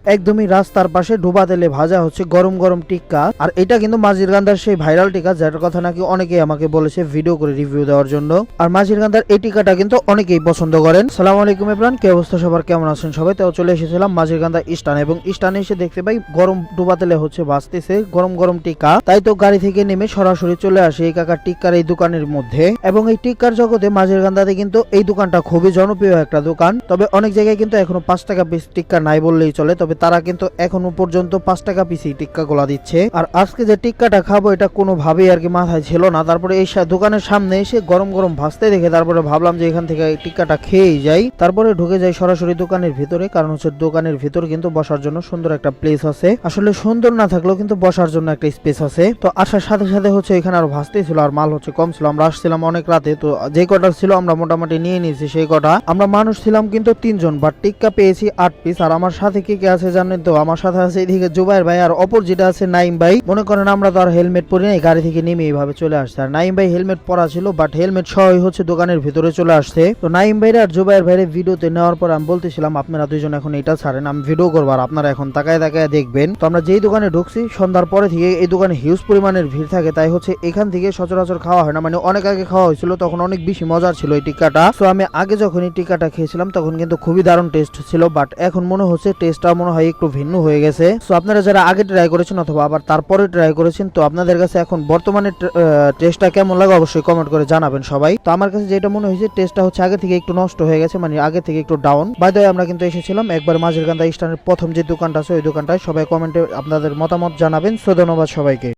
একদমই রাস্তার পাশে ডোবা তেলে ভাজা হচ্ছে গরম গরম টিক্কা। আর এটা কিন্তু মাঝিরকান্দার সেই ভাইরাল টিক্কা, যেটার কথা নাকি অনেকেই আমাকে বলেছে ভিডিও করে রিভিউ দেওয়ার জন্য। আর মাঝিরকান্দার এই টিক্কাটা কিন্তু অনেকেই পছন্দ করেন। সালাম আলাইকুম এভরিওয়ান, কি অবস্থা সবার, কেমন আছেন সবাই? তো চলে এসেছিলাম মাঝিরকান্দা স্টান, এবং স্টানে এসে দেখতে পাই গরম ডোবা তেলে হচ্ছে ভাজতেছে গরম গরম টিক্কা। তাই তো গাড়ি থেকে নেমে সরাসরি চলে আসে এই কাকার টিক্কার এই দোকানের মধ্যে। এবং এই টিক্কার জগতে মাঝিরকান্দাতে কিন্তু এই দোকানটা খুবই জনপ্রিয় একটা দোকান। তবে অনেক জায়গায় কিন্তু এখনো 5 টাকা পিস টিক্কা নাই বললেই চলে। তবে তারা কিন্তু এখনো পর্যন্ত 5 টাকা পিসি টিক্কা গোলা দিচ্ছে। আর আজকে যে টিক্কাটা খাবো এটা কোনোভাবেই আর কি মাথায় ছিল না। তারপরে এই দোকানের সামনে এসে গরম গরম ভাজতে দেখে তারপরে ভাবলাম যে এখান থেকে টিক্কাটা খেয়েই যাই। তারপরে ঢুকে যাই সরাসরি দোকানের ভিতরে, কারণ হচ্ছে দোকানের ভিতর কিন্তু বসার জন্য সুন্দর একটা প্লেস আছে। আসলে সুন্দর না থাকলেও কিন্তু বসার জন্য একটা স্পেস আছে। তো আসার সাথে সাথে হচ্ছে এখানে আরো ভাজতেই ছিল, আর মাল হচ্ছে কম ছিল। আমরা আসছিলাম অনেক রাতে, তো যে কটা ছিল আমরা মোটামুটি নিয়ে নিয়েছি সেই কটা। আমরা মানুষ ছিলাম কিন্তু 3 জন, বাট টিক্কা পেয়েছি 8 পিস। আর আমার সাথে কে কে আছে জানেন তো? আমার সাথে আছে এদিকে জুবাইর ভাই, আর অপর যেটা আছে নাইম ভাই। মনে করেন আমরা তো আর হেলমেট পরি নাই, গাড়ি থেকে নেমে এইভাবে চলে আসছে। আর নাইম ভাই হেলমেট পরা ছিল, বাট হেলমেট সহই হচ্ছে দোকানের ভিতরে চলে আসছে। তো নাইম ভাই আর জুবাইর ভাইরে ভিডিওতে নেওয়ার পর আমি বলতেছিলাম আপনারা দুইজন এখন এটা ছাড়েন, আমি ভিডিও করবো আর আপনারা এখন তাকায় তাকায় দেখবেন। তো আমরা যেই দোকানে ঢুকছি সন্ধ্যার পরে থেকে এই দোকানে হিউজ পরিমাণের ভিড় থাকে, তাই হচ্ছে এখান থেকে সচরাচর খাওয়া হয় না। মানে অনেক আগে খাওয়া হয়েছিল, তখন অনেক বেশি মজার ছিল এই টিক্কাটা। তো আমি আগে যখন এই টিক্কাটা খেয়েছিলাম তখন কিন্তু খুবই দারুণ টেস্ট ছিল, বাট এখন মনে হচ্ছে টেস্টটা মনে হয় একটু ভিন্ন হয়ে গেছে। তো আপনারা যারা আগে ট্রাই করেছেন অথবা আবার তারপরে ট্রাই করেছেন, তো আপনাদের কাছে এখন বর্তমানে টেস্টটা কেমন লাগে অবশ্যই কমেন্ট করে জানাবেন সবাই। তো আমার কাছে যেটা মনে হয়েছে টেস্টটা হচ্ছে আগে থেকে একটু নষ্ট হয়ে গেছে, মানে আগে থেকে একটু ডাউন। বাই দ্য ওয়ে আমরা কিন্তু এসেছিলাম একবার মাঝিরকান্দা স্টানের প্রথম যে দোকানটা আছে ওই দোকানটায়। সবাই কমেন্টে আপনাদের মতামত জানাবেন। সো ধন্যবাদ সবাইকে।